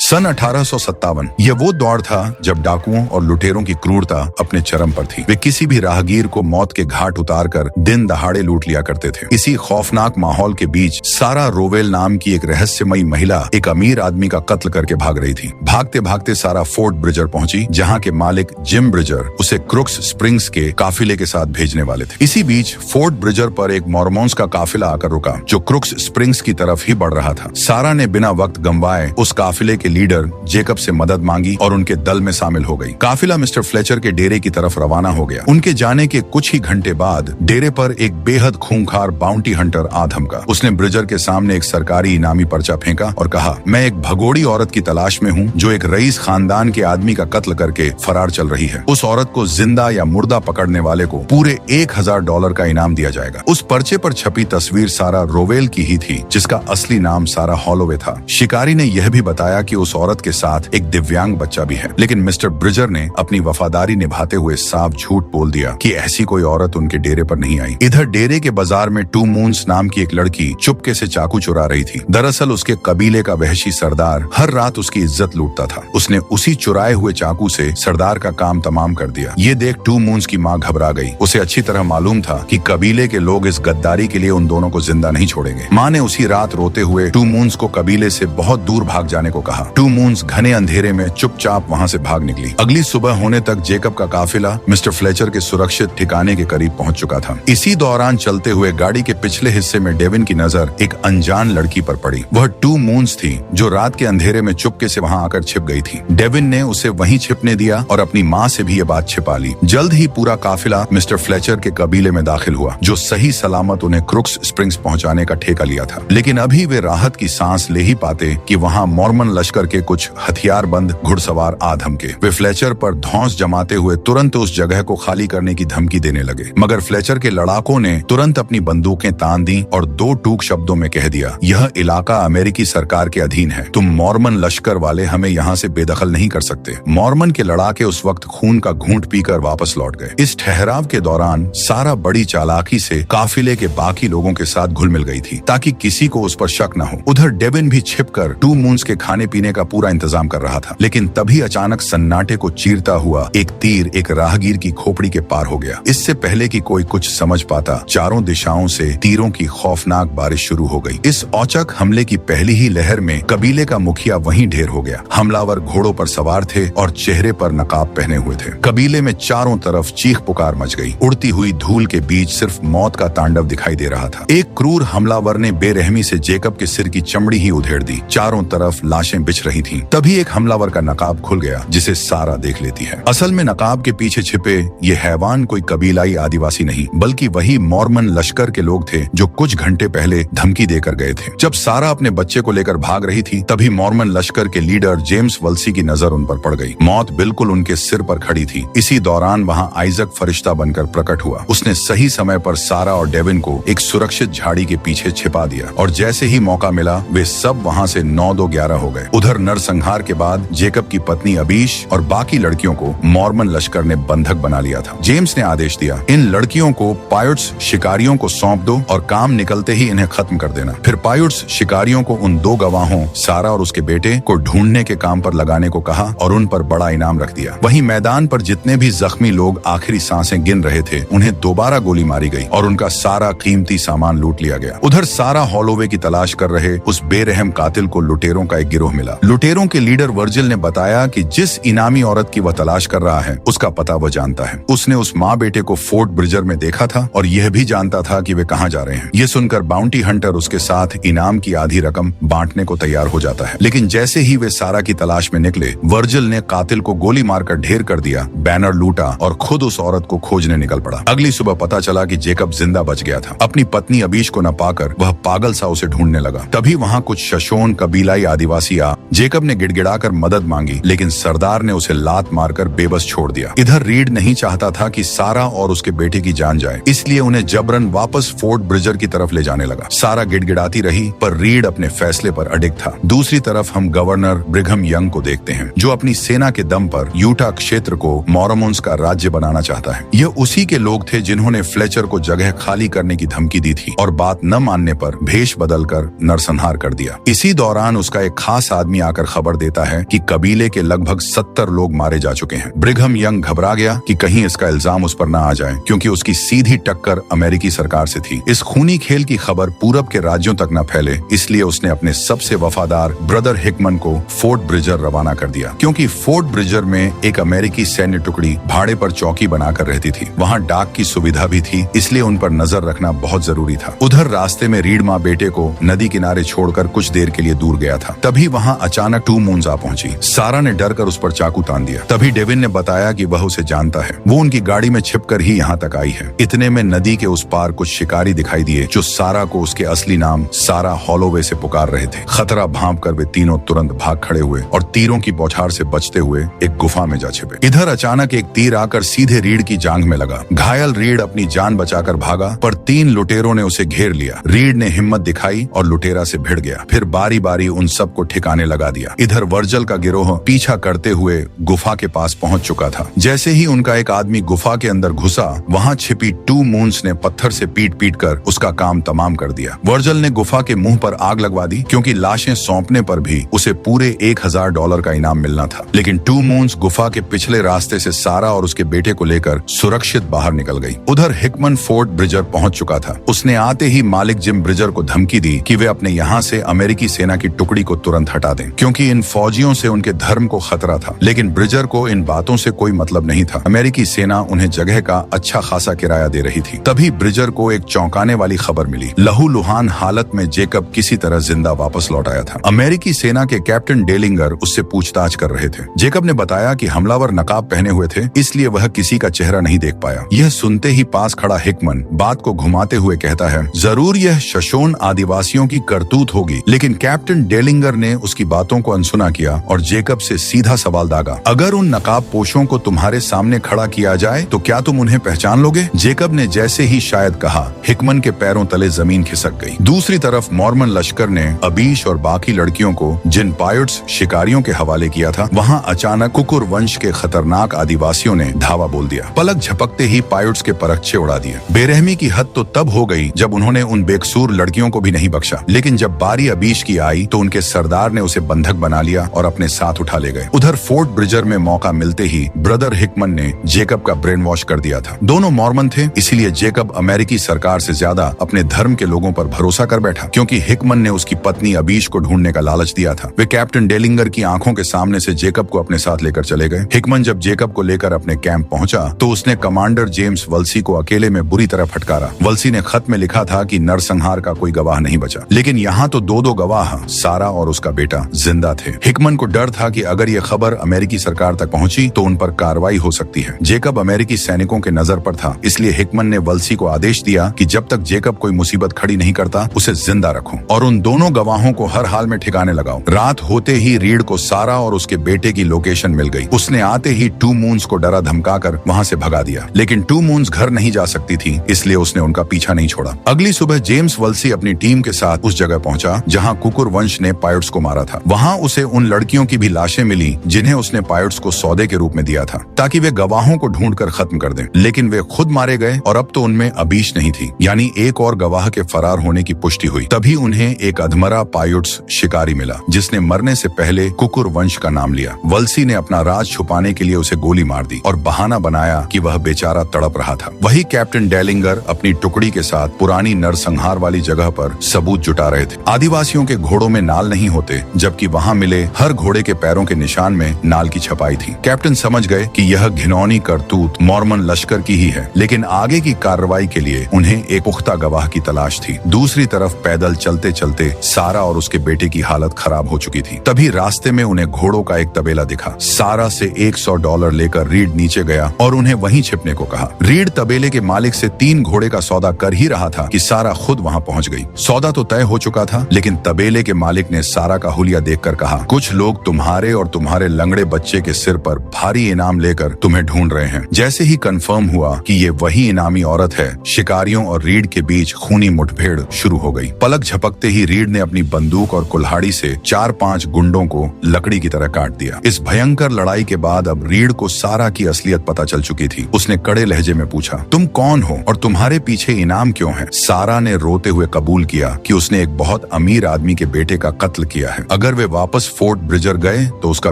सन 1857 यह वो दौर था जब डाकुओं और लुटेरों की क्रूरता अपने चरम पर थी। वे किसी भी राहगीर को मौत के घाट उतारकर दिन दहाड़े लूट लिया करते थे। इसी खौफनाक माहौल के बीच सारा रोवेल नाम की एक रहस्यमयी महिला एक अमीर आदमी का कत्ल करके भाग रही थी। भागते भागते सारा फोर्ट ब्रिजर पहुंची, जहां के मालिक जिम ब्रिजर उसे क्रुक्स स्प्रिंग्स के काफिले के साथ भेजने वाले थे। इसी बीच फोर्ट ब्रिजर पर एक मॉर्मोन्स का काफिला आकर रुका, जो क्रुक्स स्प्रिंग्स की तरफ ही बढ़ रहा था। सारा ने बिना वक्त गंवाए उस काफिले के लीडर जेकब से मदद मांगी और उनके दल में शामिल हो गई। काफिला मिस्टर फ्लेचर के डेरे की तरफ रवाना हो गया। उनके जाने के कुछ ही घंटे बाद डेरे पर एक बेहद खूंखार बाउंटी हंटर आ धमका। उसने ब्रिजर के सामने एक सरकारी इनामी पर्चा फेंका और कहा, मैं एक भगोड़ी औरत की तलाश में हूँ जो एक रईस खानदान के आदमी का कत्ल करके फरार चल रही है। उस औरत को जिंदा या मुर्दा पकड़ने वाले को पूरे $1000 का इनाम दिया जाएगा। उस पर्चे पर छपी तस्वीर सारा रोवेल की ही थी, जिसका असली नाम सारा हॉलोवे था। शिकारी ने यह भी बताया कि उस औरत के साथ एक दिव्यांग बच्चा भी है, लेकिन मिस्टर ब्रिजर ने अपनी वफादारी निभाते हुए साफ झूठ बोल दिया कि ऐसी कोई औरत उनके डेरे पर नहीं आई। इधर डेरे के बाजार में टू मून्स नाम की एक लड़की चुपके से चाकू चुरा रही थी। दरअसल उसके कबीले का वहशी सरदार हर रात उसकी इज्जत लूटता था। उसने उसी चुराए हुए चाकू से सरदार का काम तमाम कर दिया। ये देख टू मून्स की माँ घबरा गई। उसे अच्छी तरह मालूम था कि कबीले के लोग इस गद्दारी के लिए उन दोनों को जिंदा नहीं छोड़ेंगे। माँ ने उसी रात रोते हुए टू मून्स को कबीले से बहुत दूर भाग जाने को कहा। टू मून्स घने अंधेरे में चुपचाप वहाँ से भाग निकली। अगली सुबह होने तक जेकब का काफिला मिस्टर फ्लेचर के सुरक्षित ठिकाने के करीब पहुँच चुका था। इसी दौरान चलते हुए गाड़ी के पिछले हिस्से में डेविन की नजर एक अनजान लड़की पर पड़ी। वह टू मून्स थी, जो रात के अंधेरे में चुपके से वहाँ आकर छिप गई थी। डेविन ने उसे वहीं छिपने दिया और अपनी माँ से भी ये बात छिपा ली। जल्द ही पूरा काफिला मिस्टर फ्लेचर के कबीले में दाखिल हुआ, जो सही सलामत उन्हें क्रुक्स स्प्रिंग्स पहुंचाने का ठेका लिया था। लेकिन अभी वे राहत की सांस ले ही पाते कि वहां मॉर्मन लश्कर के कुछ हथियारबंद घुड़सवार आ धमके। वे फ्लेचर पर धौंस जमाते हुए तुरंत उस जगह को खाली करने की धमकी देने लगे, मगर फ्लेचर के लड़ाकों ने तुरंत अपनी बंदूकें तान दी और दो टूक शब्दों में कह दिया, यह इलाका अमेरिकी सरकार के अधीन है। तुम मॉर्मन लश्कर वाले हमें यहाँ से बेदखल नहीं कर सकते। मॉर्मन के लड़ाके उस वक्त खून का घूंट पीकर वापस लौट गए। इस ठहराव के दौरान सारा बड़ी चालाकी से काफिले के बाकी लोगों के साथ घुल मिल गई थी, ताकि किसी को उस पर शक न हो। उधर डेविन भी छिपकर टू मून्स के खाने पीने का पूरा इंतजाम कर रहा था। लेकिन तभी अचानक सन्नाटे को चीरता हुआ एक तीर एक राहगीर की खोपड़ी के पार हो गया। इससे पहले कि कोई कुछ समझ पाता, चारों दिशाओं से तीरों की खौफनाक बारिश शुरू हो गई। इस औचक हमले की पहली ही लहर में कबीले का मुखिया वहीं ढेर हो गया। हमलावर घोड़ों पर सवार थे और चेहरे पर नकाब पहने हुए थे। कबीले में चारों तरफ चीख पुकार मच गई। उड़ती हुई धूल के बीच सिर्फ मौत का तांडव दिखाई दे रहा था। एक क्रूर हमलावर ने बेरहमी से जेकब के सिर की चमड़ी ही उधेड़ दी। चारों तरफ लाशें बिछ रही थीं। तभी एक हमलावर का नकाब खुल गया, जिसे सारा देख लेती है। असल में नकाब के पीछे छिपे ये हैवान कोई कबीलाई आदिवासी नहीं, बल्कि वही मॉर्मन लश्कर के लोग थे जो कुछ घंटे पहले धमकी देकर गए थे। जब सारा अपने बच्चे को लेकर भाग रही थी, तभी मॉर्मन लश्कर के लीडर जेम्स वल्सी की नजर उन पर पड़ गई। मौत बिल्कुल उनके सिर पर खड़ी थी। इसी दौरान वहाँ आइजक फरिश्ता बनकर प्रकट हुआ। उसने सही समय पर सारा और डेविन को एक सुरक्षित झाड़ी के पीछे छिपा दिया, और जैसे ही मौका मिला वे सब वहाँ से 9-2-11 हो गए। उधर नरसंहार के बाद जेकब की पत्नी अबीश और बाकी लड़कियों को मॉर्मन लश्कर ने बंधक बना लिया था। जेम्स ने आदेश दिया, इन लड़कियों को पायर्ट्स शिकारियों को सौंप दो और काम निकलते ही इन्हें खत्म कर देना। फिर पायर्ट्स शिकारियों को उन 2 गवाहों सारा और उसके बेटे को ढूंढने के काम पर लगाने को कहा और उन पर बड़ा इनाम रख दिया। वहीं मैदान पर जितने भी जख्मी लोग आखिरी सांसें गिन रहे थे, उन्हें दोबारा गोली मारी गई और उनका सारा कीमती सामान लूट लिया गया। उधर सारा हॉलोवे की तलाश कर रहे उस बेरहम कातिल को लुटेरों का एक गिरोह मिला। लुटेरों के लीडर वर्जिल ने बताया कि जिस इनामी औरत की वह तलाश कर रहा है, उसका पता वह जानता है। उसने उस माँ बेटे को फोर्ट ब्रिजर में देखा था और यह भी जानता था कि वे कहाँ जा रहे हैं। ये सुनकर बाउंटी हंटर उसके साथ इनाम की आधी रकम बांटने को तैयार हो जाता है। लेकिन जैसे ही वे सारा की तलाश में निकले, वर्जिल ने कातिल को गोली मारकर ढेर कर दिया, बैनर लूटा और खुद उस औरत को खोजने निकल पड़ा। अगली सुबह पता चला कि जेकब जिंदा बच गया था। अपनी पत्नी अबीश को न पाकर वह पागल सा उसे ढूंढने लगा। तभी वहाँ कुछ शशोन कबीलाई आदिवासी आ जेकब ने गिड़गिड़ाकर मदद मांगी, लेकिन सरदार ने उसे लात मारकर बेबस छोड़ दिया। इधर रीड नहीं चाहता था कि सारा और उसके बेटे की जान जाए, इसलिए उन्हें जबरन वापस फोर्ट ब्रिजर की तरफ ले जाने लगा। सारा गिड़गिड़ाती रही, पर रीड अपने फैसले पर अडिग था। दूसरी तरफ हम गवर्नर ब्रिघम यंग को देखते हैं, जो अपनी सेना के दम पर यूटा क्षेत्र को मॉर्मोन्स का राज्य बनाना चाहता है। यह उसी के लोग थे जिन्होंने फ्लेचर को जगह खाली करने की धमकी दी थी और बात न मानने पर भेष बदलकर नरसंहार कर दिया। इसी दौरान उसका एक खास आदमी आदमी आकर खबर देता है कि कबीले के लगभग 70 लोग मारे जा चुके हैं। ब्रिघम यंग घबरा गया कि कहीं इसका इल्जाम उस पर न आ जाए, क्योंकि उसकी सीधी टक्कर अमेरिकी सरकार से थी। इस खूनी खेल की खबर पूरब के राज्यों तक न फैले, इसलिए उसने अपने सबसे वफादार ब्रदर हिकमन को फोर्ट ब्रिजर रवाना कर दिया। क्योंकि फोर्ट ब्रिजर में एक अमेरिकी सैन्य टुकड़ी भाड़े पर चौकी बनाकर रहती थी, वहाँ डाक की सुविधा भी थी, इसलिए उन पर नजर रखना बहुत जरूरी था। उधर रास्ते में रीड माँ बेटे को नदी किनारे छोड़कर कुछ देर के लिए दूर गया था। तभी वहाँ अचानक टू मून्स आ पहुंची। सारा ने डर कर उस पर चाकू तान दिया। तभी डेविन ने बताया कि वह उसे जानता है, वो उनकी गाड़ी में छिपकर ही यहाँ तक आई है। इतने में नदी के उस पार कुछ शिकारी दिखाई दिए जो सारा को उसके असली नाम सारा हॉलोवे से पुकार रहे थे। खतरा भांप कर वे तीनों तुरंत भाग खड़े हुए और तीरों की बौछार से बचते हुए एक गुफा में जा छिपे। इधर अचानक एक तीर आकर सीधे रीड की जांघ में लगा। घायल रीड अपनी जान बचाकर भागा, पर 3 लुटेरों ने उसे घेर लिया। रीड ने हिम्मत दिखाई और लुटेरा से भिड़ गया। फिर बारी बारी उन सबको ठिकाने लगा दिया। इधर वर्जल का गिरोह पीछा करते हुए गुफा के पास पहुंच चुका था। जैसे ही उनका एक आदमी गुफा के अंदर घुसा, वहां छिपी टू मून्स ने पत्थर से पीट पीट कर उसका काम तमाम कर दिया। वर्जल ने गुफा के मुंह पर आग लगवा दी, क्योंकि लाशें सौंपने पर भी उसे पूरे $1000 का इनाम मिलना था। लेकिन टू मून्स गुफा के पिछले रास्ते से सारा और उसके बेटे को लेकर सुरक्षित बाहर निकल गई। उधर हिकमन फोर्ट ब्रिजर पहुंच चुका था। उसने आते ही मालिक जिम ब्रिजर को धमकी दी कि वे अपने यहाँ से अमेरिकी सेना की टुकड़ी को तुरंत हटा दें, क्योंकि इन फौजियों से उनके धर्म को खतरा था। लेकिन ब्रिजर को इन बातों से कोई मतलब नहीं था। अमेरिकी सेना उन्हें जगह का अच्छा खासा किराया दे रही थी। तभी ब्रिजर को एक चौंकाने वाली खबर मिली। लहूलुहान हालत में जेकब किसी तरह जिंदा वापस लौट आया था। अमेरिकी सेना के कैप्टन डेलिंगर उससे पूछताछ कर रहे थे। जेकब ने बताया कि हमलावर नकाब पहने हुए थे, इसलिए वह किसी का चेहरा नहीं देख पाया। यह सुनते ही पास खड़ा हिकमन बात को घुमाते हुए कहता है, जरूर यह शोषण आदिवासियों की करतूत होगी। लेकिन कैप्टन डेलिंगर ने उसकी बातों को अनसुना किया और जेकब से सीधा सवाल दागा, अगर उन नकाब पोशों को तुम्हारे सामने खड़ा किया जाए तो क्या तुम उन्हें पहचान लोगे? जेकब ने जैसे ही शायद कहा, हिकमन के पैरों तले जमीन खिसक गई। दूसरी तरफ मॉर्मन लश्कर ने अबीश और बाकी लड़कियों को जिन पायलट्स शिकारियों के हवाले किया था, वहाँ अचानक कुकुर वंश के खतरनाक आदिवासियों ने धावा बोल दिया। पलक झपकते ही पायलट्स के परखचे उड़ा दिए। बेरहमी की हद तो तब हो गई जब उन्होंने उन बेकसूर लड़कियों को भी नहीं बख्शा। लेकिन जब बारी अबीश की आई तो उनके सरदार ने उसे बंधक बना लिया और अपने साथ उठा ले गए। उधर फोर्ट ब्रिजर में मौका मिलते ही ब्रदर हिकमन ने जेकब का ब्रेन वॉश कर दिया था। दोनों मॉर्मन थे, इसीलिए जेकब अमेरिकी सरकार से ज्यादा अपने धर्म के लोगों पर भरोसा कर बैठा, क्योंकि हिकमन ने उसकी पत्नी अबीश को ढूंढने का लालच दिया था। वे कैप्टन डेलिंगर की आंखों के सामने से जेकब को अपने साथ लेकर चले गए। हिकमन जब जेकब को लेकर अपने कैंप पहुंचा तो उसने कमांडर जेम्स वल्सी को अकेले में बुरी तरह फटकारा। वल्सी ने खत में लिखा था कि नरसंहार का कोई गवाह नहीं बचा, लेकिन यहाँ तो दो गवाह, सारा और उसका बेटा, जिंदा थे। हिकमन को डर था कि अगर ये खबर अमेरिकी सरकार तक पहुंची तो उन पर कार्रवाई हो सकती है। जेकब अमेरिकी सैनिकों के नजर पर था, इसलिए हिकमन ने वल्सी को आदेश दिया कि जब तक जेकब कोई मुसीबत खड़ी नहीं करता, उसे जिंदा रखो और उन दोनों गवाहों को हर हाल में ठिकाने लगाओ। रात होते ही रीड को सारा और उसके बेटे की लोकेशन मिल गई। उसने आते ही टू मून्स को डरा धमकाकर वहां से भगा दिया, लेकिन टू मून्स घर नहीं जा सकती थी, इसलिए उसने उनका पीछा नहीं छोड़ा। अगली सुबह जेम्स वल्सी अपनी टीम के साथ उस जगह पहुंचा जहां कुकुर वंश ने पायलट्स को मारा था। वहां उसे उन लड़कियों की भी लाशें मिली जिन्हें उसने पायलट्स को सौदे के रूप में दिया था, ताकि वे गवाहों को ढूंढकर खत्म कर दें। लेकिन वे खुद मारे गए और अब तो उनमें अबीश नहीं थी, यानी एक और गवाह के फरार होने की पुष्टि हुई। तभी उन्हें एक अधमरा पायलट्स शिकारी मिला जिसने मरने से पहले कुकुर वंश का नाम लिया। वल्सी ने अपना राज छुपाने के लिए उसे गोली मार दी और बहाना बनाया कि वह बेचारा तड़प रहा था। वही कैप्टन डेलिंगर अपनी टुकड़ी के साथ पुरानी नरसंहार वाली जगह पर सबूत जुटा रहे थे। आदिवासियों के घोड़ों में नाल नहीं होते, जबकि वहां मिले हर घोड़े के पैरों के निशान में नाल की छपाई थी। कैप्टन समझ गए कि यह घिनौनी करतूत मॉर्मन लश्कर की ही है, लेकिन आगे की कार्रवाई के लिए उन्हें एक पुख्ता गवाह की तलाश थी। दूसरी तरफ पैदल चलते चलते सारा और उसके बेटे की हालत खराब हो चुकी थी। तभी रास्ते में उन्हें घोड़ों का एक तबेला दिखा। सारा से $100 लेकर रीड नीचे गया और उन्हें वहीं छिपने को कहा। रीड तबेले के मालिक से 3 घोड़े का सौदा कर ही रहा था कि सारा खुद वहां पहुंच गई। सौदा तो तय हो चुका था, लेकिन तबेले के मालिक ने सारा का हुलिया देखकर कहा, कुछ लोग तुम्हारे और तुम्हारे लंगड़े बच्चे के सिर पर भारी इनाम लेकर तुम्हें ढूंढ रहे हैं। जैसे ही कंफर्म हुआ कि ये वही इनामी औरत है, शिकारियों और रीड के बीच खूनी मुठभेड़ शुरू हो गई। पलक झपकते ही रीड ने अपनी बंदूक और कुल्हाड़ी से 4-5 गुंडों को लकड़ी की तरह काट दिया। इस भयंकर लड़ाई के बाद अब रीड को सारा की असलियत पता चल चुकी थी। उसने कड़े लहजे में पूछा, तुम कौन हो और तुम्हारे पीछे इनाम क्यों है? सारा ने रोते हुए कबूल किया कि उसने एक बहुत अमीर आदमी के बेटे का कत्ल किया है। अगर अगर वे वापस फोर्ट ब्रिजर गए तो उसका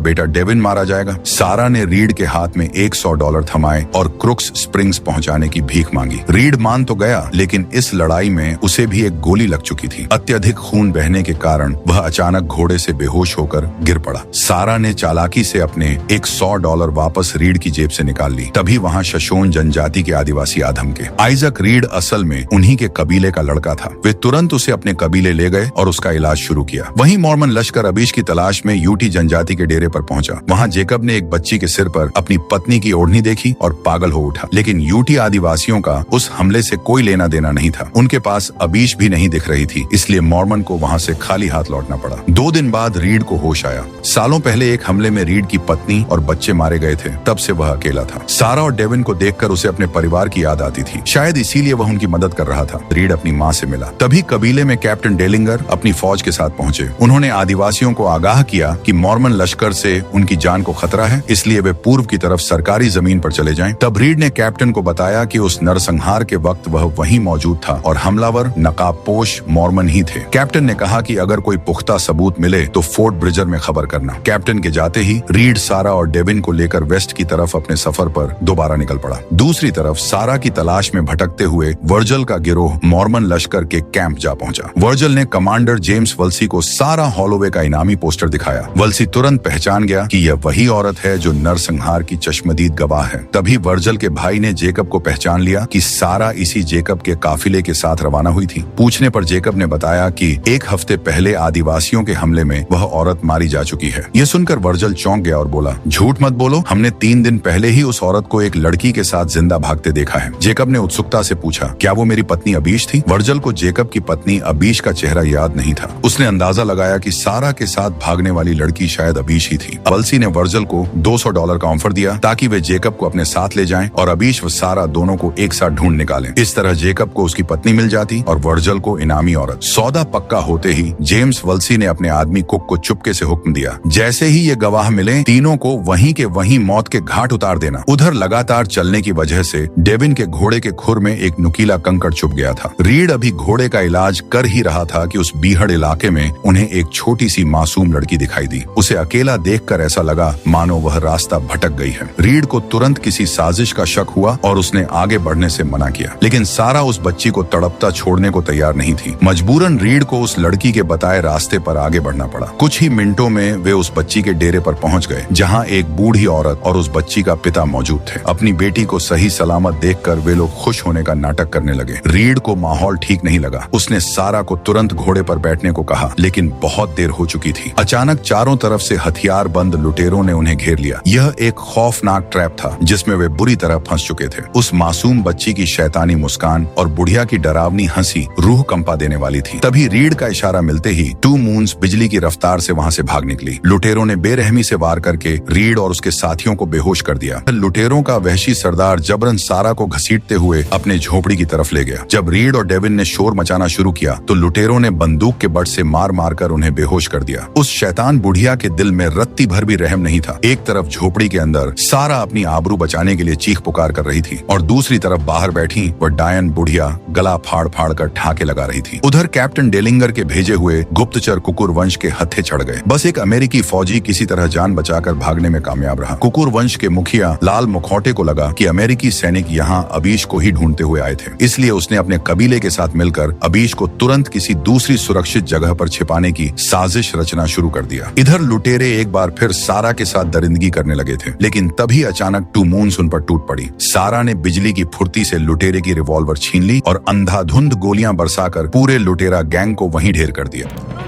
बेटा डेविन मारा जाएगा। सारा ने रीड के हाथ में $100 थमाए और क्रुक्स स्प्रिंग्स पहुंचाने की भीख मांगी। रीड मान तो गया, लेकिन इस लड़ाई में उसे भी एक गोली लग चुकी थी। अत्यधिक खून बहने के कारण वह अचानक घोड़े से बेहोश होकर गिर पड़ा। सारा ने चालाकी से अपने $100 वापस रीड की जेब से निकाल ली। तभी वहाँ शोशोन जनजाति के आदिवासी आधम के आइजक रीड असल में उन्हीं के कबीले का लड़का था। वे तुरंत उसे अपने कबीले ले गए और उसका इलाज शुरू किया। वहीं मॉर्मन लश्कर अबीश की तलाश में यूटी जनजाति के डेरे पर पहुंचा। वहाँ जेकब ने एक बच्ची के सिर पर अपनी पत्नी की ओढ़नी देखी और पागल हो उठा। लेकिन यूटी आदिवासियों का उस हमले से कोई लेना देना नहीं था। उनके पास अबीश भी नहीं दिख रही थी, इसलिए मॉर्मन को वहाँ से खाली हाथ लौटना पड़ा। 2 दिन बाद रीड को होश आया। सालों पहले एक हमले में रीड की पत्नी और बच्चे मारे गए थे, तब से वह अकेला था। सारा और डेविन को देखकर उसे अपने परिवार की याद आती थी। शायद इसीलिए वह उनकी मदद कर रहा था। रीड अपनी माँ से मिला। तभी कबीले में कैप्टन डेलिंगर अपनी फौज के साथ पहुंचे। उन्होंने आदिवासियों को आगाह किया कि मॉर्मन लश्कर से उनकी जान को खतरा है, इसलिए वे पूर्व की तरफ सरकारी जमीन पर चले जाएं। तब रीड ने कैप्टन को बताया कि उस नरसंहार के वक्त वह वहीं मौजूद था और हमलावर नकाबपोश मॉर्मन ही थे। कैप्टन ने कहा कि अगर कोई पुख्ता सबूत मिले तो फोर्ट ब्रिजर में खबर करना। कैप्टन के जाते ही रीड सारा और डेविन को लेकर वेस्ट की तरफ अपने सफर पर दोबारा निकल पड़ा। दूसरी तरफ सारा की तलाश में भटकते हुए वर्जल का गिरोह मॉर्मन लश्कर के कैंप जा पहुंचा। वर्जल ने कमांडर जेम्स वल्सी को सारा हॉलोवे का इनामी पोस्टर दिखाया। वल्सी तुरंत पहचान गया कि यह वही औरत है जो नरसंहार की चश्मदीद गवाह है। तभी वर्जल के भाई ने जेकब को पहचान लिया कि सारा इसी जेकब के काफिले के साथ रवाना हुई थी। पूछने पर जेकब ने बताया कि 1 हफ्ते पहले आदिवासियों के हमले में वह औरत मारी जा चुकी है। यह सुनकर वर्जल चौंक गया और बोला, झूठ मत बोलो, हमने 3 दिन पहले ही उस औरत को एक लड़की के साथ जिंदा भागते देखा है। जेकब ने उत्सुकता से पूछा, क्या वो मेरी पत्नी अबीश थी? वर्जल को जेकब की पत्नी अबीश का चेहरा याद नहीं था। उसने अंदाजा लगाया कि सारा के साथ भागने वाली लड़की शायद अबीश ही थी। वल्सी ने वर्जल को $200 का ऑफर दिया ताकि वे जेकब को अपने साथ ले जाएं और अबीश व सारा दोनों को एक साथ ढूंढ निकालें। इस तरह जेकब को उसकी पत्नी मिल जाती और वर्जल को इनामी औरत। सौदा पक्का होते ही जेम्स वल्सी ने अपने आदमी कुक को चुपके से हुक्म दिया, जैसे ही ये गवाह मिले तीनों को वहीं के वहीं मौत के घाट उतार देना। उधर लगातार चलने की वजह से डेविन के घोड़े के खुर में एक नुकीला कंकड़ चुभ गया था। रीड अभी घोड़े का इलाज कर ही रहा था कि उस बीहड़ इलाके में उन्हें एक छोटी सी मासूम लड़की दिखाई दी। उसे अकेला देखकर ऐसा लगा मानो वह रास्ता भटक गई है। रीड को तुरंत किसी साजिश का शक हुआ और उसने आगे बढ़ने से मना किया, लेकिन सारा उस बच्ची को तड़पता छोड़ने को तैयार नहीं थी। मजबूरन रीड को उस लड़की के बताए रास्ते पर आगे बढ़ना पड़ा। कुछ ही मिनटों में वे उस बच्ची के डेरे पर पहुंच गए, जहां एक बूढ़ी औरत और उस बच्ची का पिता मौजूद थे। अपनी बेटी को सही सलामत देखकर वे लोग खुश होने का नाटक करने लगे। रीड को माहौल ठीक नहीं लगा। उसने सारा को तुरंत घोड़े पर बैठने को कहा, लेकिन बहुत देर हो चुकी थी। अचानक चारों तरफ से हथियार बंद लुटेरों ने उन्हें घेर लिया। यह एक खौफनाक ट्रैप था जिसमें वे बुरी तरह फंस चुके थे। उस मासूम बच्ची की शैतानी मुस्कान और बुढ़िया की डरावनी हंसी रूह कंपा देने वाली थी। तभी रीड का इशारा मिलते ही 2 मून्स बिजली की रफ्तार से वहां से भाग निकली। लुटेरों ने बेरहमी से वार करके रीड और उसके साथियों को बेहोश कर दिया। लुटेरों का वहशी सरदार जबरन सारा को घसीटते हुए अपने झोपड़ी की तरफ ले गया। जब रीड और डेविन ने शोर मचाना शुरू किया तो लुटेरों ने बंदूक के बट से मार मार कर उन्हें बेहोश कर दिया। उस शैतान बुढ़िया के दिल में रत्ती भर भी रहम नहीं था। एक तरफ झोपड़ी के अंदर सारा अपनी आबरू बचाने के लिए चीख पुकार कर रही थी और दूसरी तरफ बाहर बैठी वह डायन बुढ़िया गला फाड़ फाड़ कर ठाके लगा रही थी। उधर कैप्टन डेलिंगर के भेजे हुए गुप्तचर कुकुर वंश के हत्थे चढ़ गए। बस एक अमेरिकी फौजी किसी तरह जान बचाकर भागने में कामयाब रहा। कुकुर वंश के मुखिया लाल मुखौटे को लगा कि अमेरिकी सैनिक यहाँ अबीश को ही ढूंढते हुए आए थे, इसलिए उसने अपने कबीले के साथ मिलकर अबीश को तुरंत किसी दूसरी सुरक्षित जगह पर छिपाने की साजिश रचना शुरू कर दिया। इधर लुटेरे एक बार फिर सारा के साथ दरिंदगी करने लगे थे, लेकिन तभी अचानक 2 मून्स उन पर टूट पड़ी। सारा ने बिजली की फुर्ती से लुटेरे की रिवॉल्वर छीन ली और अंधाधुंध गोलियां बरसाकर पूरे लुटेरा गैंग को वहीं ढेर कर दिया।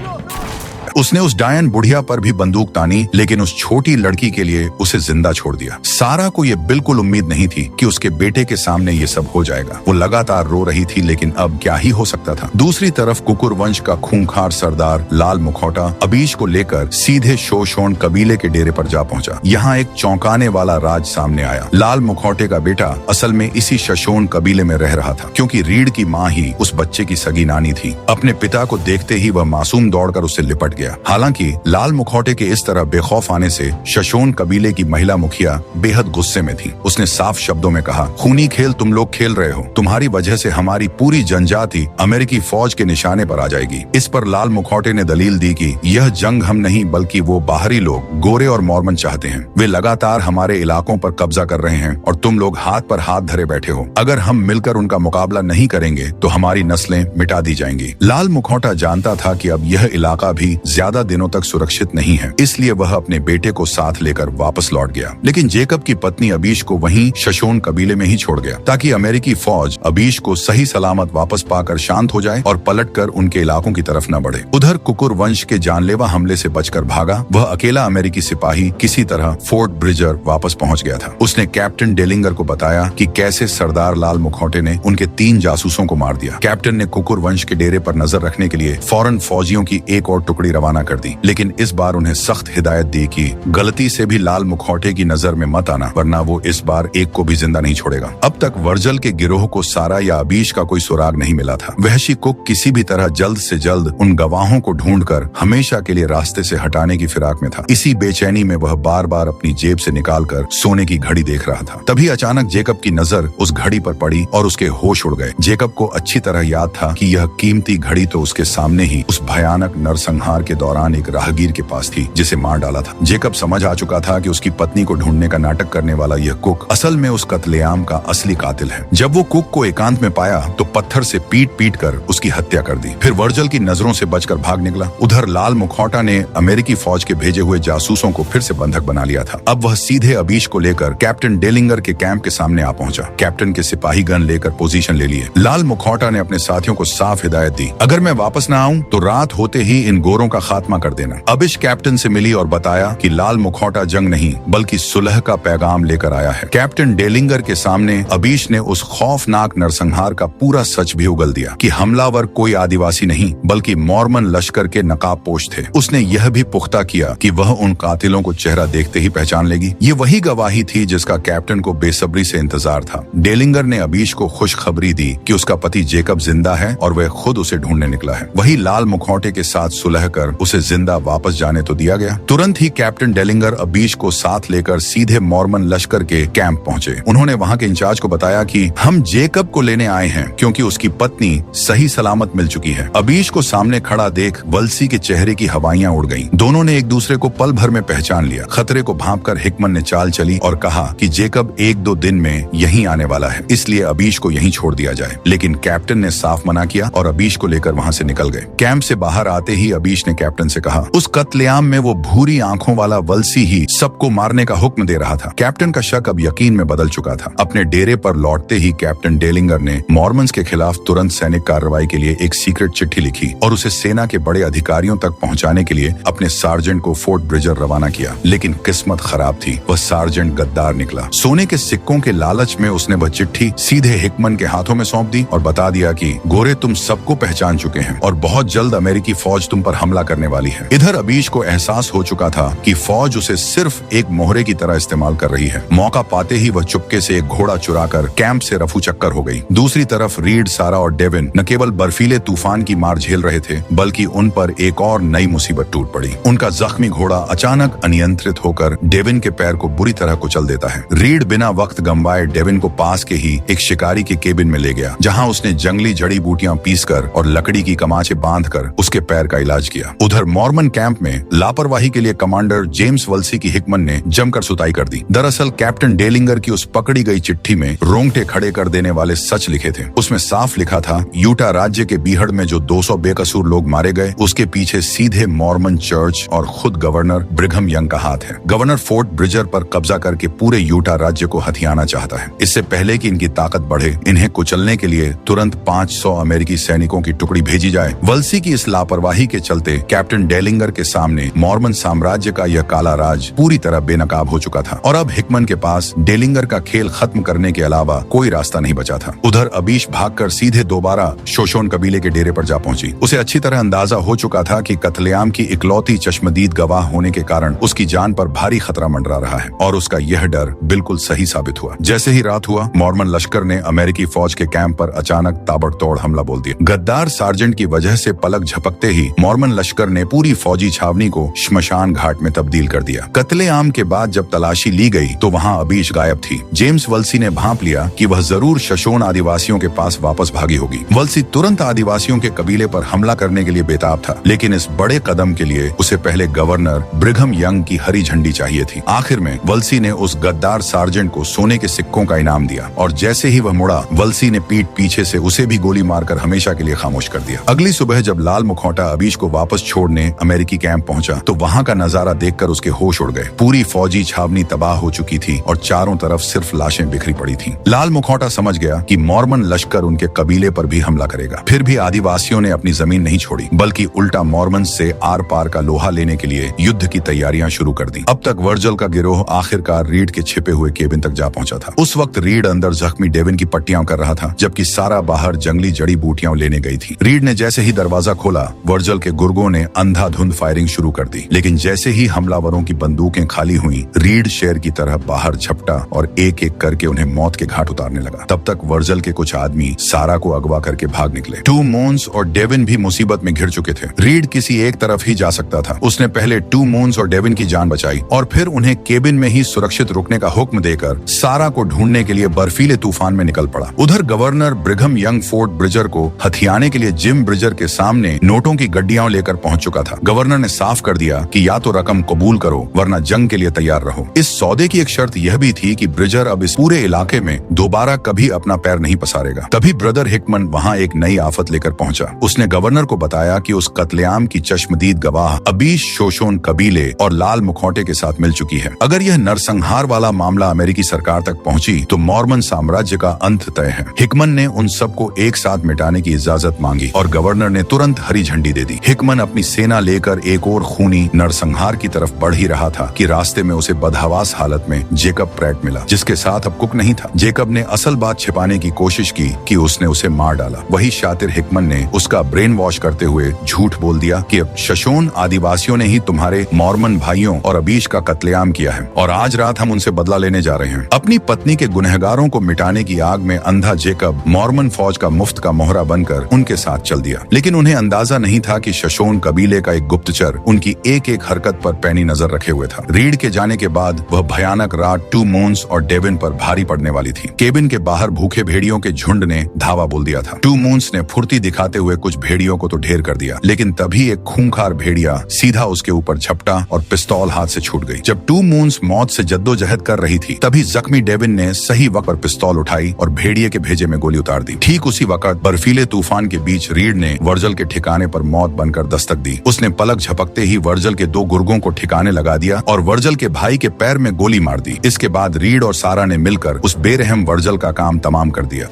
उसने उस डायन बुढ़िया पर भी बंदूक तानी, लेकिन उस छोटी लड़की के लिए उसे जिंदा छोड़ दिया। सारा को यह बिल्कुल उम्मीद नहीं थी कि उसके बेटे के सामने ये सब हो जाएगा। वो लगातार रो रही थी, लेकिन अब क्या ही हो सकता था। दूसरी तरफ कुकुर वंश का खूंखार सरदार लाल मुखौटा अबीश को लेकर सीधे शोशोन कबीले के डेरे पर जा पहुंचा। यहाँ एक चौंकाने वाला राज सामने आया। लाल मुखौटे का बेटा असल में इसी शोशोन कबीले में रह रहा था, क्योंकि रीड की माँ ही उस बच्चे की सगी नानी थी। अपने पिता को देखते ही वह मासूम दौड़कर उससे लिपट गया। हालांकि लाल मुखौटे के इस तरह बेखौफ आने से शोषण कबीले की महिला मुखिया बेहद गुस्से में थी। उसने साफ शब्दों में कहा, खूनी खेल तुम लोग खेल रहे हो, तुम्हारी वजह से हमारी पूरी जनजाति अमेरिकी फौज के निशाने पर आ जाएगी। इस पर लाल मुखौटे ने दलील दी कि यह जंग हम नहीं बल्कि वो बाहरी लोग गोरे और मॉर्मन चाहते हैं। वे लगातार हमारे इलाकों पर कब्जा कर रहे हैं और तुम लोग हाथ पर हाथ धरे बैठे हो। अगर हम मिलकर उनका मुकाबला नहीं करेंगे तो हमारी नस्लें मिटा दी जाएंगी। लाल मुखौटा जानता था कि अब यह इलाका भी ज्यादा दिनों तक सुरक्षित नहीं है, इसलिए वह अपने बेटे को साथ लेकर वापस लौट गया। लेकिन जेकब की पत्नी अबीश को वहीं शोषण कबीले में ही छोड़ गया ताकि अमेरिकी फौज अबीश को सही सलामत वापस पाकर शांत हो जाए और पलटकर उनके इलाकों की तरफ न बढ़े। उधर कुकुर वंश के जानलेवा हमले से बचकर भागा वह अकेला अमेरिकी सिपाही किसी तरह फोर्ट ब्रिजर वापस पहुंच गया था। उसने कैप्टन डेलिंगर को बताया कि कैसे सरदार लाल मुखौटे ने उनके 3 जासूसों को मार दिया। कैप्टन ने कुकुर वंश के डेरे पर नजर रखने के लिए फौरन फौजियों की एक और टुकड़ी रवाना कर दी, लेकिन इस बार उन्हें सख्त हिदायत दी कि गलती से भी लाल मुखौटे की नजर में मत आना, वरना वो इस बार एक को भी जिंदा नहीं छोड़ेगा। अब तक वर्जल के गिरोह को सारा या अबीश का कोई सुराग नहीं मिला था। वहशी कुक किसी भी तरह जल्द से जल्द उन गवाहों को ढूंढकर हमेशा के लिए रास्ते से हटाने की फिराक में था। इसी बेचैनी में वह बार बार अपनी जेब से निकालकर सोने की घड़ी देख रहा था। तभी अचानक जेकब की नजर उस घड़ी पर पड़ी और उसके होश उड़ गए। जेकब को अच्छी तरह याद था कि यह कीमती घड़ी तो उसके सामने ही उस भयानक नरसंहार के दौरान एक राहगीर के पास थी जिसे मार डाला था। जेकब समझ आ चुका था कि उसकी पत्नी को ढूंढने का नाटक करने वाला यह कुक असल में उस कत्लेआम का असली कातिल है। जब वो कुक को एकांत में पाया तो पत्थर से पीट पीट कर उसकी हत्या कर दी, फिर वर्जल की नजरों से बचकर भाग निकला। उधर लाल मुखौटा ने अमेरिकी फौज के भेजे हुए जासूसों को फिर से बंधक बना लिया था। अब वह सीधे अबीश को लेकर कैप्टन डेलिंगर के कैंप के सामने आ पहुंचा। कैप्टन के सिपाही गन लेकर पोजीशन ले लिए। लाल मुखौटा ने अपने साथियों को साफ हिदायत दी, अगर मैं वापस न आऊं तो रात होते ही इन गोरों का खात्मा कर देना। अबीश कैप्टन से मिली और बताया कि लाल मुखौटा जंग नहीं बल्कि सुलह का पैगाम लेकर आया है। कैप्टन डेलिंगर के सामने अबीश ने उस खौफनाक नरसंहार का पूरा सच भी उगल दिया कि हमलावर कोई आदिवासी नहीं बल्कि मॉर्मन लश्कर के नकाबपोश थे। उसने यह भी पुख्ता किया कि वह उन कातिलों को चेहरा देखते ही पहचान लेगी। ये वही गवाही थी जिसका कैप्टन को बेसब्री से इंतजार था। डेलिंगर ने अबीश को खुशखबरी दी कि उसका पति जेकब जिंदा है और वह खुद उसे ढूंढने निकला है। वही लाल मुखौटे के साथ सुलह कर उसे जिंदा वापस जाने तो दिया गया। तुरंत ही कैप्टन डेलिंगर अबीश को साथ लेकर सीधे मॉर्मन लश्कर के कैंप पहुंचे। उन्होंने वहां के इंचार्ज को बताया कि हम जेकब को लेने आए हैं क्योंकि उसकी पत्नी सही सलामत मिल चुकी है। अबीश को सामने खड़ा देख वल्सी के चेहरे की हवाइयां उड़ गईं। दोनों ने एक दूसरे को पल भर में पहचान लिया। खतरे को भांपकर हिकमन ने चाल चली और कहा कि जेकब 1-2 दिन में यहीं आने वाला है, इसलिए अबीश को यहीं छोड़ दिया जाए। लेकिन कैप्टन ने साफ मना किया और अबीश को लेकर वहां से निकल गए। कैंप से बाहर आते ही अबीश ने कैप्टन से कहा, उस कत्लेआम में वो भूरी आंखों वाला वल्सी ही सबको मारने का हुक्म दे रहा था। कैप्टन का शक अब यकीन में बदल चुका था। अपने डेरे पर लौटते ही कैप्टन डेलिंगर ने मॉर्मन्स के खिलाफ तुरंत सैनिक कार्रवाई के लिए एक सीक्रेट चिट्ठी लिखी और उसे सेना के बड़े अधिकारियों तक पहुंचाने के लिए अपने सार्जेंट को फोर्ट ब्रिजर रवाना किया। लेकिन किस्मत खराब थी, वह सार्जेंट गद्दार निकला। सोने के सिक्कों के लालच में उसने वह चिट्ठी सीधे हिकमन के हाथों में सौंप दी और बता दिया कि गोरे तुम सबको पहचान चुके हैं और बहुत जल्द अमेरिकी फौज तुम पर हमला करने वाली है। इधर अबीश को एहसास हो चुका था कि फौज उसे सिर्फ एक मोहरे की तरह इस्तेमाल कर रही है। मौका पाते ही वह चुपके से एक घोड़ा चुराकर कैंप से रफू चक्कर हो गई। दूसरी तरफ रीड, सारा और डेविन न केवल बर्फीले तूफान की मार झेल रहे थे बल्कि उन पर एक और नई मुसीबत टूट पड़ी। उनका जख्मी घोड़ा अचानक अनियंत्रित होकर डेविन के पैर को बुरी तरह कुचल देता है। रीड बिना वक्त गंवाए डेविन को पास के ही एक शिकारी के केबिन में ले गया, जहां उसने जंगली जड़ी बूटियां पीसकर और लकड़ी की कमाचे बांधकर उसके पैर का इलाज किया। उधर मॉर्मन कैंप में लापरवाही के लिए कमांडर जेम्स वल्सी की हिकमन ने जमकर सुताई कर दी। दरअसल कैप्टन डेलिंगर की उस पकड़ी गई चिट्ठी में रोंगटे खड़े कर देने वाले सच लिखे थे। उसमें साफ लिखा था, यूटा राज्य के बीहड़ में जो 200 बेकसूर लोग मारे गए उसके पीछे सीधे मॉर्मन चर्च और खुद गवर्नर ब्रिघम यंग का हाथ है। गवर्नर फोर्ट ब्रिजर पर कब्जा करके पूरे यूटा राज्य को हथियाना चाहता है। इससे पहले कि इनकी ताकत बढ़े, इन्हें कुचलने के लिए तुरंत 500 अमेरिकी सैनिकों की टुकड़ी भेजी जाए। वल्सी की इस लापरवाही के चलते कैप्टन डेलिंगर के सामने मॉर्मन साम्राज्य का यह काला राज पूरी तरह बेनकाब हो चुका था और अब हिकमन के पास डेलिंगर का खेल खत्म करने के अलावा कोई रास्ता नहीं बचा था। उधर अबीश भागकर सीधे दोबारा शोषण कबीले के डेरे पर जा पहुंची। उसे अच्छी तरह अंदाजा हो चुका था कि कत्लेआम की इकलौती चश्मदीद गवाह होने के कारण उसकी जान पर भारी खतरा मंडरा रहा है और उसका यह डर बिल्कुल सही साबित हुआ। जैसे ही रात हुआ, मॉर्मन लश्कर ने अमेरिकी फौज के कैंप पर अचानक ताबड़तोड़ हमला बोल दिया। गद्दार सार्जेंट की वजह से पलक झपकते ही मॉर्मन लश्कर लश्कर ने पूरी फौजी छावनी को श्मशान घाट में तब्दील कर दिया। कत्लेआम के बाद जब तलाशी ली गई तो वहाँ अबीश गायब थी। जेम्स वल्सी ने भांप लिया कि वह जरूर शोषण आदिवासियों के पास वापस भागी होगी। वल्सी तुरंत आदिवासियों के कबीले पर हमला करने के लिए बेताब था, लेकिन इस बड़े कदम के लिए उसे पहले गवर्नर ब्रिघम यंग की हरी झंडी चाहिए थी। आखिर में वल्सी ने उस गद्दार सार्जेंट को सोने के सिक्कों का इनाम दिया और जैसे ही वह मुड़ा, वल्सी ने पीठ पीछे से उसे भी गोली मारकर हमेशा के लिए खामोश कर दिया। अगली सुबह जब लाल मुखौटा अबीश को वापस छोड़ने अमेरिकी कैंप पहुंचा तो वहां का नजारा देखकर उसके होश उड़ गए। पूरी फौजी छावनी तबाह हो चुकी थी और चारों तरफ सिर्फ लाशें बिखरी पड़ी थीं। लाल मुखौटा समझ गया कि मॉर्मन लश्कर उनके कबीले पर भी हमला करेगा। फिर भी आदिवासियों ने अपनी जमीन नहीं छोड़ी, बल्कि उल्टा मॉर्मन से आर पार का लोहा लेने के लिए युद्ध की तैयारियां शुरू कर दी। अब तक वर्जल का गिरोह आखिरकार रीड के छिपे हुए केबिन तक जा पहुंचा था। उस वक्त रीड अंदर जख्मी डेविन की पट्टियां कर रहा था, जबकि सारा बाहर जंगली जड़ी बूटियां लेने गई थी। रीड ने जैसे ही दरवाजा खोला, वर्जल के गुर्गों ने अंधाधुंध फायरिंग शुरू कर दी, लेकिन जैसे ही हमलावरों की बंदूकें खाली हुई, रीड शेर की तरह बाहर झपटा और एक एक करके उन्हें मौत के घाट उतारने लगा। तब तक वर्जल के कुछ आदमी सारा को अगवा करके भाग निकले। टू मून्स और डेविन भी मुसीबत में घिर चुके थे। रीड किसी एक तरफ ही जा सकता था। उसने पहले टू मून्स और डेविन की जान बचाई और फिर उन्हें केबिन में ही सुरक्षित रुकने का हुक्म देकर सारा को ढूंढने के लिए बर्फीले तूफान में निकल पड़ा। उधर governor Brigham young fort Breezer को हथियाने के लिए जिम ब्रिजर के सामने नोटों की गड्डियां लेकर पहुंच चुका था। गवर्नर ने साफ कर दिया कि या तो रकम कबूल करो वरना जंग के लिए तैयार रहो। इस सौदे की एक शर्त यह भी थी कि ब्रिजर अब इस पूरे इलाके में दोबारा कभी अपना पैर नहीं पसारेगा। तभी ब्रदर हिकमन वहां एक नई आफत लेकर पहुंचा। उसने गवर्नर को बताया कि उस कत्लेआम की चश्मदीद गवाह अबीश शोषण कबीले और लाल मुखौटे के साथ मिल चुकी है। अगर यह नरसंहार वाला मामला अमेरिकी सरकार तक पहुंची तो मॉर्मन साम्राज्य का अंत तय है। हिकमन ने उन सबको एक साथ मिटाने की इजाजत मांगी और गवर्नर ने तुरंत हरी झंडी दे दी। हिकमन अपनी सेना लेकर एक और खूनी नरसंहार की तरफ बढ़ ही रहा था कि रास्ते में उसे बदहवास हालत में जेकब प्रैट मिला, जिसके साथ अब कुक नहीं था। जेकब ने असल बात छिपाने की कोशिश की कि उसने उसे मार डाला। वही शातिर हिकमन ने उसका ब्रेन वॉश करते हुए झूठ बोल दिया कि अब शोषण आदिवासियों ने ही तुम्हारे मॉर्मन भाइयों और अबीश का कत्लेआम किया है और आज रात हम उनसे बदला लेने जा रहे हैं। अपनी पत्नी के गुनहगारों को मिटाने की आग में अंधा जेकब मॉर्मन फौज का मुफ्त का मोहरा बनकर उनके साथ चल दिया, लेकिन उन्हें अंदाजा नहीं था कि शोषण कबीले का एक गुप्तचर उनकी एक एक हरकत पर पैनी नजर रखे हुए था। रीड के जाने के बाद वह भयानक रात टू मून्स और डेविन पर भारी पड़ने वाली थी। केबिन के बाहर भूखे भेड़ियों के झुंड ने धावा बोल दिया था। टू मून्स ने फुर्ती दिखाते हुए कुछ भेड़ियों को तो ढेर कर दिया, लेकिन तभी एक खूंखार भेड़िया सीधा उसके ऊपर झपटा और पिस्तौल हाथ से छूट गई। जब टू मून्स मौत से जद्दोजहद कर रही थी, तभी जख्मी डेविन ने सही वक्त पर पिस्तौल उठाई और भेड़िए के भेजे में गोली उतार दी। ठीक उसी वक्त बर्फीले तूफान के बीच रीड ने वर्जल के ठिकाने पर मौत बनकर दस्तक दी। उसने पलक झपकते ही वर्जल के दो गुर्गों को ठिकाने लगा दिया और वर्जल के भाई के पैर में गोली मार दी। इसके बाद रीड और सारा ने मिलकर उस बेरहम वर्जल का काम तमाम कर दिया।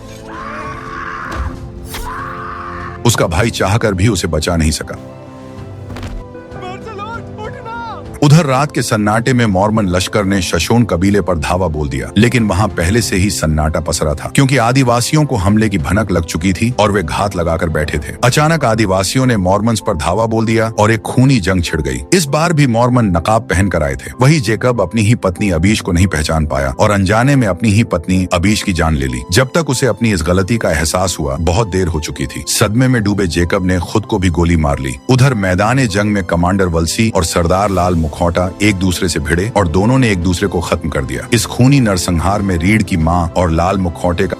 उसका भाई चाहकर भी उसे बचा नहीं सका। उधर रात के सन्नाटे में मॉर्मन लश्कर ने शोषण कबीले पर धावा बोल दिया, लेकिन वहां पहले से ही सन्नाटा पसरा था क्योंकि आदिवासियों को हमले की भनक लग चुकी थी और वे घात लगाकर बैठे थे। अचानक आदिवासियों ने मॉर्मन्स पर धावा बोल दिया और एक खूनी जंग छिड़ गई। इस बार भी मॉर्मन नकाब पहन कर आए थे। वही जेकब अपनी ही पत्नी अबीश को नहीं पहचान पाया और अनजाने में अपनी ही पत्नी अबीश की जान ले ली। जब तक उसे अपनी इस गलती का एहसास हुआ, बहुत देर हो चुकी थी। सदमे में डूबे जेकब ने खुद को भी गोली मार ली। उधर मैदान जंग में कमांडर वल्सी और सरदार लाल मुखौटा एक दूसरे से भिड़े और दोनों ने एक दूसरे को खत्म कर दिया। इस खूनी नरसंहार में रीड की मां और लाल मुखौटे का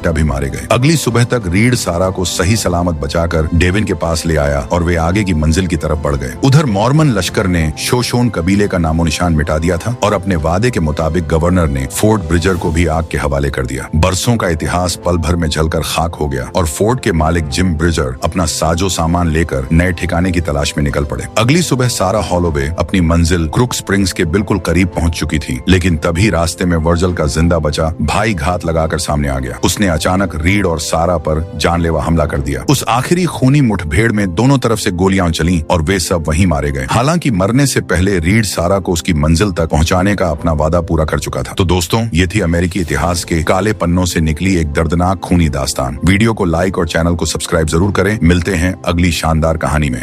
भी मारे गए। अगली सुबह तक रीड सारा को सही सलामत बचाकर डेविन के पास ले आया और वे आगे की मंजिल की तरफ बढ़ गए। उधर मॉर्मन लश्कर ने शोषण कबीले का नामो निशान मिटा दिया था और अपने वादे के मुताबिक गवर्नर ने फोर्ट ब्रिजर को भी आग के हवाले कर दिया। बरसों का इतिहास पल भर में जलकर खाक हो गया और फोर्ट के मालिक जिम ब्रिजर अपना साजो सामान लेकर नए ठिकाने की तलाश में निकल पड़े। अगली सुबह सारा हॉलोवे अपनी मंजिल क्रुक स्प्रिंग्स के बिल्कुल करीब पहुंच चुकी थी, लेकिन तभी रास्ते में वर्जल का जिंदा बचा भाई घात लगाकर सामने आ गया। उसने अचानक रीड और सारा पर जानलेवा हमला कर दिया। उस आखिरी खूनी मुठभेड़ में दोनों तरफ से गोलियां चलीं और वे सब वहीं मारे गए। हालांकि मरने से पहले रीड सारा को उसकी मंजिल तक पहुंचाने का अपना वादा पूरा कर चुका था। तो दोस्तों, ये थी अमेरिकी इतिहास के काले पन्नों से निकली एक दर्दनाक खूनी दास्तान। वीडियो को लाइक और चैनल को सब्सक्राइब जरूर करें। मिलते हैं अगली शानदार कहानी में।